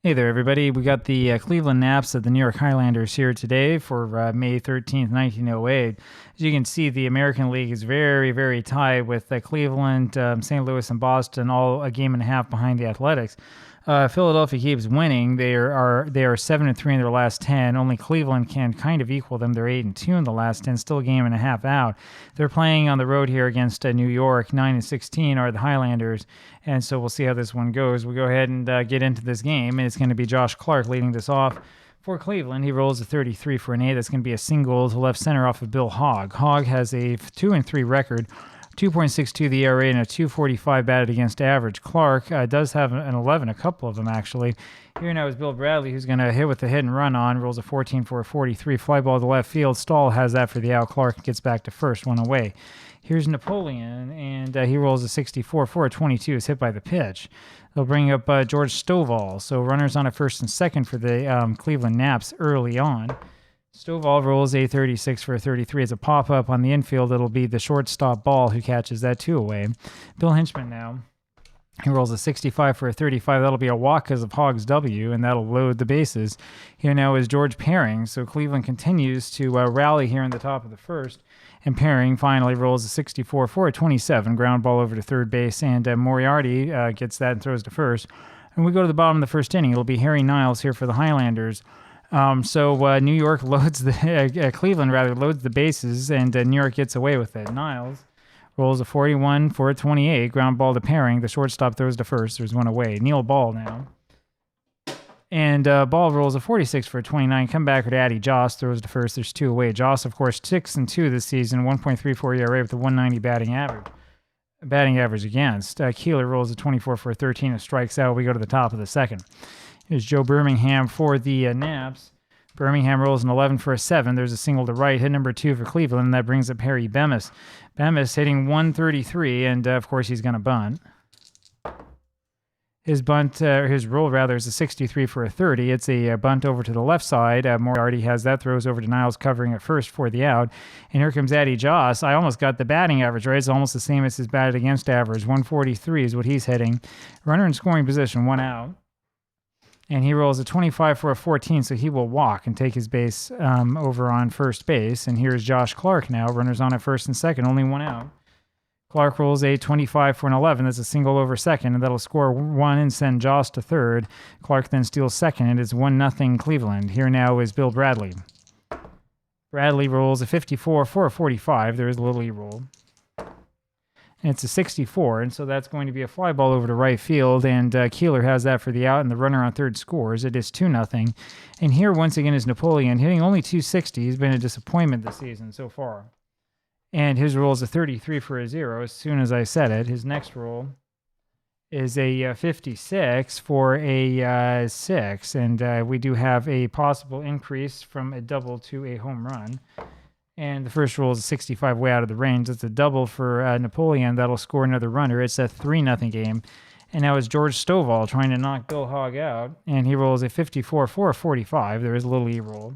Hey there, everybody. We got the Cleveland Naps of the New York Highlanders here today for May 13th, 1908. As you can see, the American League is very, very tied with Cleveland, St. Louis, and Boston, all a game and a half behind the Athletics. Philadelphia keeps winning. They are 7-3 in their last 10. Only Cleveland can kind of equal them. They're 8-2 in the last 10, still a game and a half out. They're playing on the road here against New York. 9-16 are the Highlanders, and so we'll see how this one goes. We'll go ahead and get into this game, and it's going to be Josh Clark leading this off. For Cleveland, he rolls a 33 for an A. That's going to be a single to left center off of Bill Hogg. Hogg has a 2-3 record. 2.62 the ERA and a 2.45 batted against average. Clark does have an 11, a couple of them actually. Here now is Bill Bradley, who's going to hit with a hit and run on. Rolls a 14 for a 43. Fly ball to left field. Stahl has that for the out. Clark gets back to first, one away. Here's Napoleon, and he rolls a 64 for a 22. Is hit by the pitch. They'll bring up George Stovall. So runners on at first and second for the Cleveland Naps early on. Stovall rolls a 36 for a 33. As a pop-up on the infield, it'll be the shortstop Ball who catches that two away. Bill Hinchman now. He rolls a 65 for a 35. That'll be a walk because of Hogg's W, and that'll load the bases. Here now is George Paring. So Cleveland continues to rally here in the top of the first. And Paring finally rolls a 64 for a 27. Ground ball over to third base, and Moriarty gets that and throws to first. And we go to the bottom of the first inning. It'll be Harry Niles here for the Highlanders. So New York loads Cleveland loads the bases, and New York gets away with it. Niles rolls a 41 for a 28. Ground ball to Paring. The shortstop throws to first. There's one away. Neil Ball now. And Ball rolls a 46 for a 29. Comebacker to Addy Joss throws to first. There's two away. Joss, of course, 6-2 this season. 1.34 ERA with a 190 batting average against. Keeler rolls a 24 for a 13 and strikes out. We go to the top of the second. Here's Joe Birmingham for the Naps. Birmingham rolls an 11 for a 7. There's a single to right. Hit number 2 for Cleveland, and that brings up Harry Bemis. Bemis hitting 133, and of course he's going to bunt. His roll is a 63 for a 30. It's a bunt over to the left side. Moriarty has that, throws over to Niles, covering at first for the out. And here comes Addy Joss. I almost got the batting average right. It's almost the same as his batted against average. 143 is what he's hitting. Runner in scoring position, one out. And he rolls a 25 for a 14, so he will walk and take his base over on first base. And here's Josh Clark now. Runners on at first and second, only one out. Clark rolls a 25 for an 11. That's a single over second, and that'll score one and send Joss to third. Clark then steals second, and it's 1-0 Cleveland. Here now is Bill Bradley. Bradley rolls a 54 for a 45. There is a little E-roll. And it's a 64, and so that's going to be a fly ball over to right field, and Keeler has that for the out, and the runner on third scores. It is 2-0. And here, once again, is Napoleon, hitting only 260. He's been a disappointment this season so far. And his roll is a 33 for a 0, as soon as I said it. His next roll is a 56 for a 6, and we do have a possible increase from a double to a home run. And the first roll is a 65 way out of the range. It's a double for Napoleon. That'll score another runner. It's a 3-0 game. And now it's George Stovall trying to knock Bill Hogg out. And he rolls a 54 for a 45. There is a little E-roll.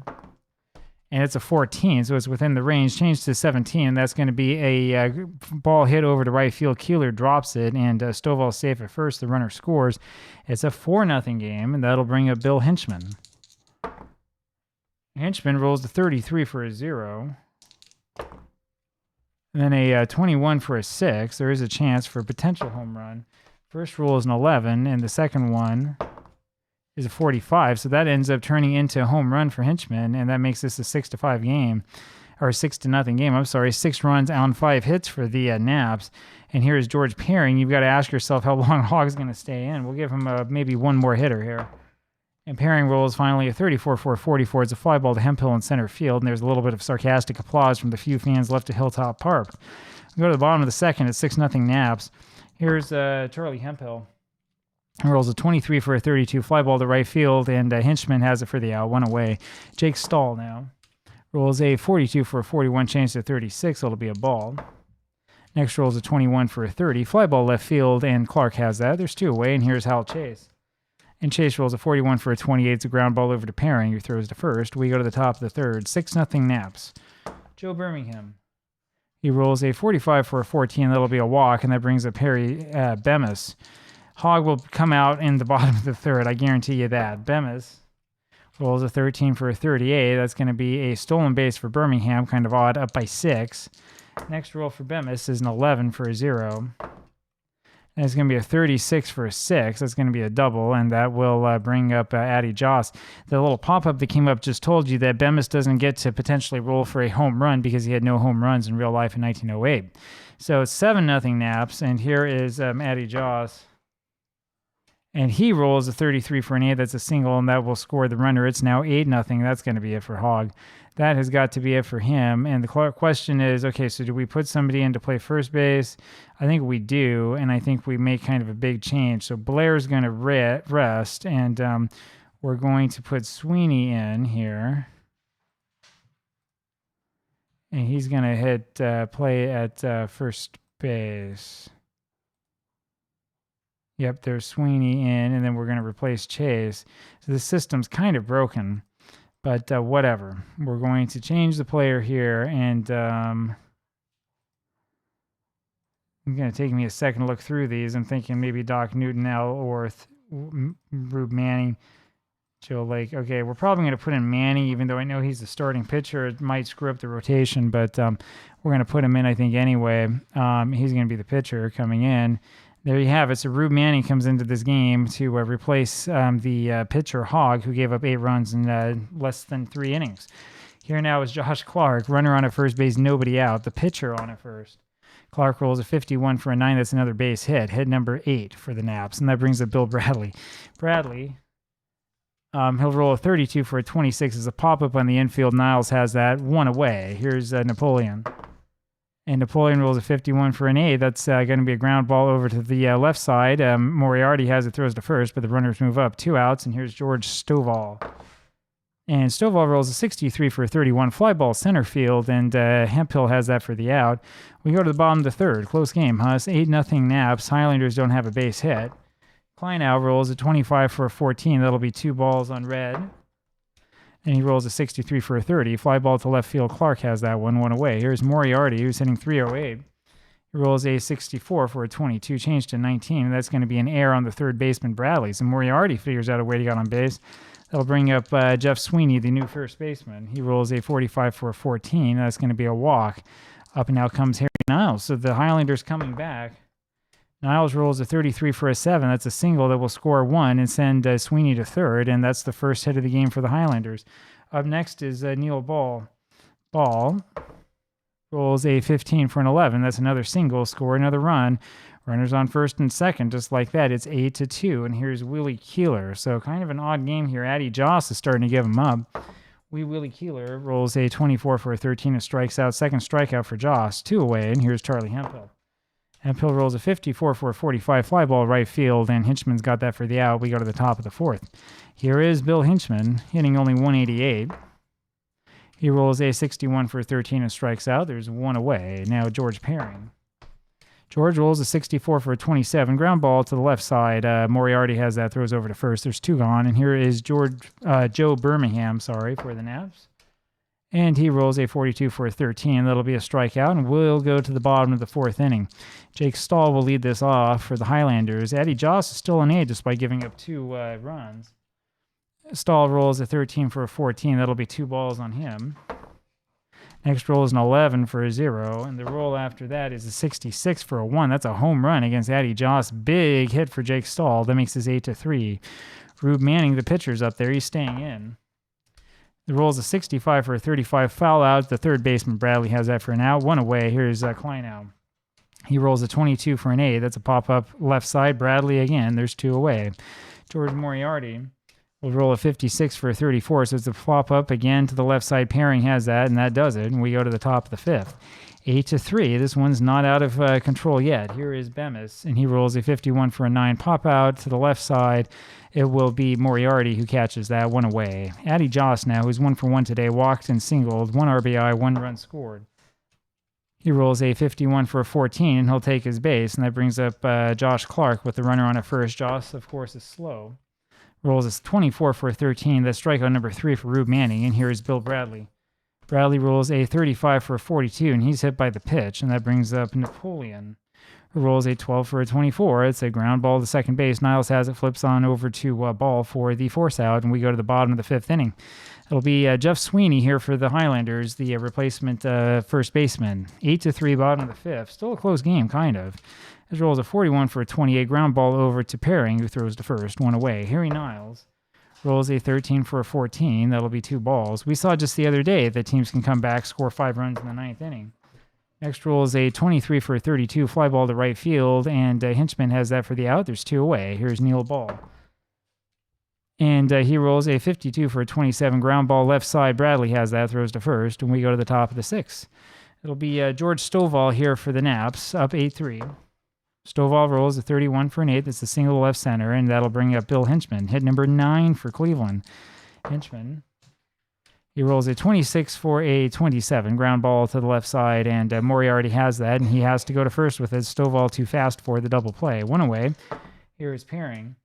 And it's a 14, so it's within the range. Changed to 17. That's going to be a ball hit over to right field. Keeler drops it, and Stovall's safe at first. The runner scores. It's a 4-0 game, and that'll bring up Bill Hinchman. Hinchman rolls a 33 for a 0. And then a 21 for a 6. There is a chance for a potential home run. First roll is an 11, and the second one is a 45. So that ends up turning into a home run for Hinchman, and that makes this a 6-5 game, or 6-0 game. I'm sorry, 6 runs on 5 hits for the Naps. And here is George Paring. You've got to ask yourself how long Hogg's going to stay in. We'll give him maybe one more hitter here. And Paring rolls finally a 34 for a 44. It's a fly ball to Hemphill in center field, and there's a little bit of sarcastic applause from the few fans left at Hilltop Park. We go to the bottom of the second. It's 6-0 Naps. Here's Charlie Hemphill. He rolls a 23 for a 32. Fly ball to right field, and Hinchman has it for the out. One away. Jake Stahl now rolls a 42 for a 41. Change to 36. It'll be a ball. Next rolls a 21 for a 30. Fly ball left field, and Clark has that. There's two away, and here's Hal Chase. And Chase rolls a 41 for a 28. It's a ground ball over to Paring, who throws to first. We go to the top of the third. 6-0 Naps. Joe Birmingham. He rolls a 45 for a 14. That'll be a walk, and that brings up Harry Bemis. Hog will come out in the bottom of the third. I guarantee you that. Bemis rolls a 13 for a 38. That's going to be a stolen base for Birmingham, kind of odd, up by 6. Next roll for Bemis is an 11 for a 0. And it's going to be a 36 for a 6. That's going to be a double, and that will bring up Addy Joss. The little pop-up that came up just told you that Bemis doesn't get to potentially roll for a home run because he had no home runs in real life in 1908. So it's 7-0 Naps, and here is Addy Joss. And he rolls a 33 for an 8. That's a single, and that will score the runner. It's now 8-0. That's going to be it for Hog. That has got to be it for him. And the question is, okay, so do we put somebody in to play first base? I think we do, and I think we make kind of a big change. So Blair's going to rest, and we're going to put Sweeney in here. And he's going to hit play at first base. Yep, there's Sweeney in, and then we're going to replace Chase. So the system's kind of broken, but whatever. We're going to change the player here, and it's going to take me a second to look through these. I'm thinking maybe Doc Newton, Ellsworth, Rube Manning, Joe Lake. Okay, we're probably going to put in Manning, even though I know he's the starting pitcher. It might screw up the rotation, but we're going to put him in, I think, anyway. He's going to be the pitcher coming in. There you have it. So Rube Manning comes into this game to replace the pitcher Hog, who gave up 8 runs in less than 3 innings. Here now is Josh Clark, runner on at first base, nobody out. The pitcher on at first. Clark rolls a 51 for a 9. That's another base hit. Hit number 8 for the Naps, and that brings up Bill Bradley. Bradley, he'll roll a 32 for a 26 as a pop-up on the infield. Niles has that. 1 away. Here's Napoleon. And Napoleon rolls a 51 for an 8. That's going to be a ground ball over to the left side. Moriarty has it, throws to first, but the runners move up. 2 outs, and here's George Stovall. And Stovall rolls a 63 for a 31. Fly ball center field, and Hemphill has that for the out. We go to the bottom of the third. Close game, huh? It's 8-0 Naps. Highlanders don't have a base hit. Kleinow rolls a 25 for a 14. That'll be 2 balls on red. And he rolls a 63 for a 30. Fly ball to left field. Clark has that one away. Here's Moriarty, who's hitting 308. He rolls a 64 for a 22, change to 19. And that's going to be an error on the third baseman, Bradley. So Moriarty figures out a way to get on base. That'll bring up Jeff Sweeney, the new first baseman. He rolls a 45 for a 14. That's going to be a walk. Up and out comes Harry Niles. So the Highlanders coming back. Niles rolls a 33 for a 7. That's a single that will score 1 and send Sweeney to third, and that's the first hit of the game for the Highlanders. Up next is Neil Ball. Ball rolls a 15 for an 11. That's another single, score another run. Runners on first and second, just like that. It's 8-2, and here's Willie Keeler. So kind of an odd game here. Addy Joss is starting to give him up. Willie Keeler rolls a 24 for a 13 and strikes out. Second strikeout for Joss. 2 away, and here's Charlie Hemphill. Hemphill rolls a 54 for a 45 fly ball right field, and Hinchman's got that for the out. We go to the top of the fourth. Here is Bill Hinchman, hitting only 188. He rolls a 61 for a 13 and strikes out. There's 1 away. Now George Perrin. George rolls a 64 for a 27. Ground ball to the left side. Moriarty has that, throws over to first. There's 2 gone, and here is Joe Birmingham, for the Naps. And he rolls a 42 for a 13. That'll be a strikeout, and we'll go to the bottom of the 4th inning. Jake Stahl will lead this off for the Highlanders. Addy Joss is still an A despite giving up 2 runs. Stahl rolls a 13 for a 14. That'll be 2 balls on him. Next roll is an 11 for a 0, and the roll after that is a 66 for a 1. That's a home run against Addy Joss. Big hit for Jake Stahl. That makes this 8-3. Rube Manning, the pitcher's up there. He's staying in. The roll is a 65 for a 35. Foul out. The third baseman, Bradley, has that for an out. 1 away. Here's Kleinow. He rolls a 22 for an 8. That's a pop-up left side. Bradley again. There's 2 away. George Moriarty will roll a 56 for a 34. So it's a pop-up again to the left side. Perrin has that, and that does it. And we go to the top of the 5th. 8-3. This one's not out of control yet. Here is Bemis, and he rolls a 51 for a 9. Pop out to the left side. It will be Moriarty who catches that. 1 away. Addy Joss now, who's 1 for 1 today, walked and singled. 1 RBI, 1 run scored. He rolls a 51 for a 14, and he'll take his base, and that brings up Josh Clark with the runner on at first. Joss, of course, is slow. Rolls a 24 for a 13. That's strikeout number 3 for Rube Manning, and here is Bill Bradley. Bradley rolls a 35 for a 42, and he's hit by the pitch, and that brings up Napoleon. who rolls a 12 for a 24. It's a ground ball to second base. Niles has it, flips on over to Ball for the force out, and we go to the bottom of the fifth inning. It'll be Jeff Sweeney here for the Highlanders, the replacement first baseman. 8-3, bottom of the fifth. Still a close game, kind of. His rolls a 41 for a 28. Ground ball over to Perring, who throws to first, one away. Harry Niles rolls a 13 for a 14. That'll be 2 balls. We saw just the other day that teams can come back, score 5 runs in the 9th inning. Next roll is a 23 for a 32. Fly ball to right field, and Hinchman has that for the out. There's 2 away. Here's Neil Ball. And he rolls a 52 for a 27. Ground ball left side. Bradley has that, throws to first, and we go to the top of the 6th. It'll be George Stovall here for the Naps, up 8-3. Stovall rolls a 31 for an 8. That's a single left center, and that'll bring up Bill Hinchman. Hit number 9 for Cleveland. Hinchman, he rolls a 26 for a 27. Ground ball to the left side, and Moriarty has that, and he has to go to first with it. Stovall too fast for the double play. 1 away. Here is Perring.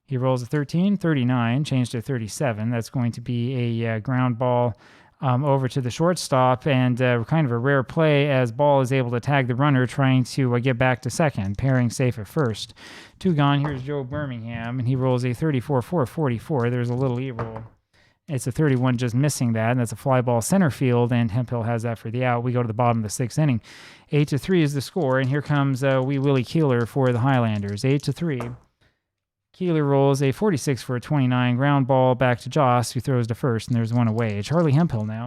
He rolls a 13, 39, changed to 37. That's going to be a ground ball over to the shortstop, and kind of a rare play as Ball is able to tag the runner trying to get back to second. Perring safe at first. 2 gone. Here's Joe Birmingham, and he rolls a 34 for a 44. There's a little E-roll. It's a 31, just missing that, and that's a fly ball center field, and Hemphill has that for the out. We go to the bottom of the 6th inning. 8-3 is the score, and here comes wee Willie Keeler for the Highlanders. 8-3. Keeler rolls a 46 for a 29. Ground ball back to Joss, who throws to first, and there's 1 away. Charlie Hemphill now.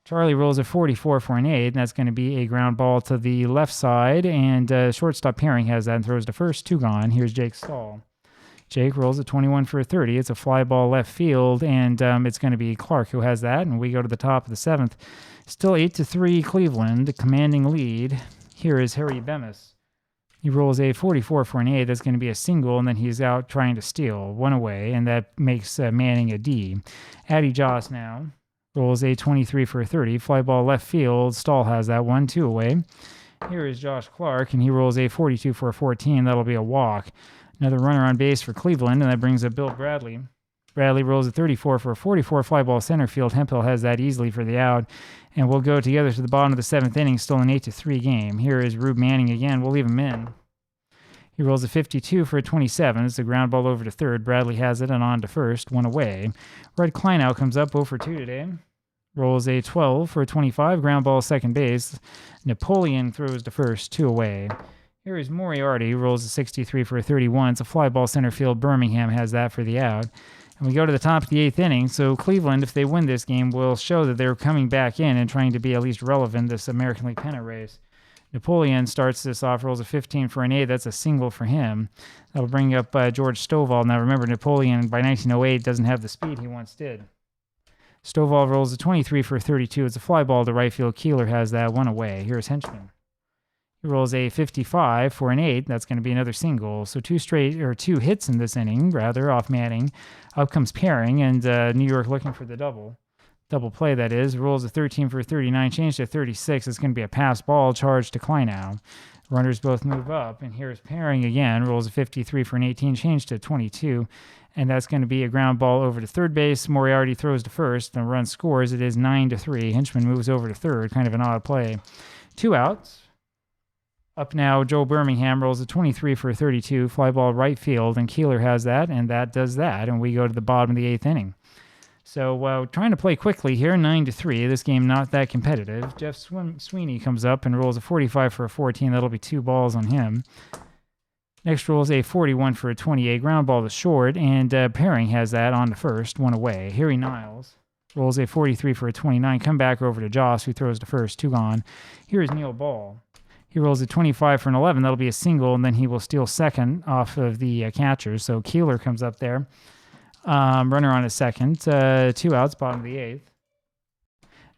Charlie rolls a 44 for an 8, and that's going to be a ground ball to the left side, and shortstop Perring has that and throws to first. 2 gone. Here's Jake Stahl. Jake rolls a 21 for a 30. It's a fly ball left field, and it's going to be Clark who has that, and we go to the top of the 7th. Still 8-3 Cleveland, commanding lead. Here is Harry Bemis. He rolls a 44 for an 8. That's going to be a single, and then he's out trying to steal. 1 away, and that makes Manning a D. Addy Joss now rolls a 23 for a 30. Fly ball left field. Stahl has that one. 2 away. Here is Josh Clark, and he rolls a 42 for a 14. That'll be a walk. Another runner on base for Cleveland, and that brings up Bill Bradley. Bradley rolls a 34 for a 44. Fly ball center field. Hemphill has that easily for the out. And we'll go together to the bottom of the 7th inning, still an 8-3 game. Here is Rube Manning again. We'll leave him in. He rolls a 52 for a 27. It's a ground ball over to third. Bradley has it and on to first. 1 away. Red Kleinow comes up 0 for 2 today. Rolls a 12 for a 25. Ground ball second base. Napoleon throws to first. 2 away. Here is Moriarty. Rolls a 63 for a 31. It's a fly ball center field. Birmingham has that for the out. And we go to the top of the 8th inning. So Cleveland, if they win this game, will show that they're coming back in and trying to be at least relevant this American League pennant race. Napoleon starts this off, rolls a 15 for an 8. That's a single for him. That'll bring up George Stovall. Now remember, Napoleon by 1908 doesn't have the speed he once did. Stovall rolls a 23 for a 32. It's a fly ball to right field. Keeler has that. 1 away. Here's Hinchman. He rolls a 55 for an 8. That's going to be another single. So 2 hits in this inning, rather, off Manning. Up comes Perring, and New York looking for the double. Double play, that is. Rolls a 13 for a 39, changed to 36. It's going to be a pass ball charged to Kleinow. Runners both move up, and here's Perring again. Rolls a 53 for an 18, changed to 22. And that's going to be a ground ball over to third base. Moriarty throws to first. The run scores. It is 9-3. Hinchman moves over to third. Kind of an odd play. 2 outs. Up now, Joe Birmingham rolls a 23 for a 32, fly ball right field, and Keeler has that, and that does that, and we go to the bottom of the 8th inning. So trying to play quickly here, 9-3. This game not that competitive. Jeff Sweeney comes up and rolls a 45 for a 14. That'll be 2 balls on him. Next rolls a 41 for a 28, ground ball to short, and Perring has that on to first, 1 away. Harry Niles rolls a 43 for a 29, come back over to Joss, who throws to first, 2 gone. Here is Neil Ball. He rolls a 25 for an 11. That'll be a single, and then he will steal second off of the catcher. So Keeler comes up there. Runner on a second. 2 outs, bottom of the 8th.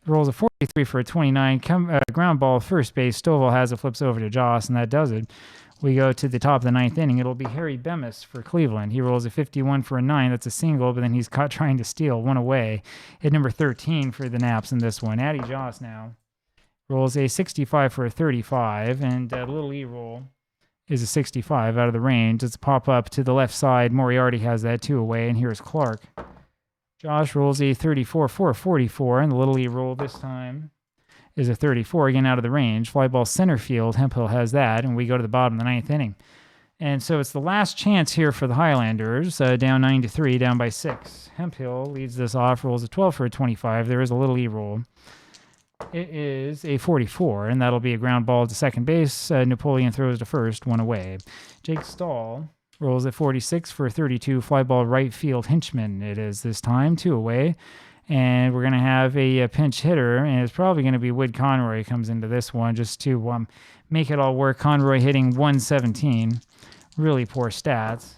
Rolls a 43 for a 29. Ground ball, first base. Stovall has it, flips over to Joss, and that does it. We go to the top of the 9th inning. It'll be Harry Bemis for Cleveland. He rolls a 51 for a 9. That's a single, but then he's caught trying to steal. 1 away. Hit number 13 for the Naps in this one. Addy Joss now rolls a 65 for a 35, and little E-roll is a 65 out of the range. It's a pop-up to the left side. Moriarty has that 2 away, and here's Clark. Josh rolls a 34 for a 44, and the little E-roll this time is a 34, again out of the range. Fly ball center field, Hemphill has that, and we go to the bottom of the 9th inning. And so it's the last chance here for the Highlanders, down 9-3, down by 6. Hemphill leads this off, rolls a 12 for a 25. There is a little E-roll. It is a 44, and that'll be a ground ball to second base. Napoleon throws to first, 1 away. Jake Stahl rolls at 46 for a 32, fly ball right field. Hinchman it is this time, 2 away. And we're going to have a pinch hitter, and it's probably going to be Wood Conroy comes into this one just to make it all work. Conroy hitting 117. Really poor stats.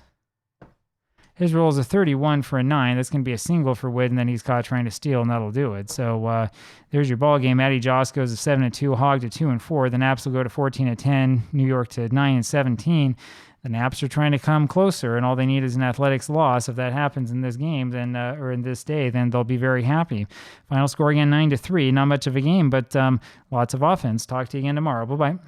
His roll is a 31 for a 9. That's going to be a single for Wood, and then he's caught trying to steal, and that'll do it. So there's your ball game. Matty Joss goes to 7-2, Hogg to 2-4. The Naps will go to 14-10, New York to 9-17. The Naps are trying to come closer, and all they need is an athletics loss. If that happens in this game, then or in this day, then they'll be very happy. Final score again, 9-3. Not much of a game, but lots of offense. Talk to you again tomorrow. Bye-bye.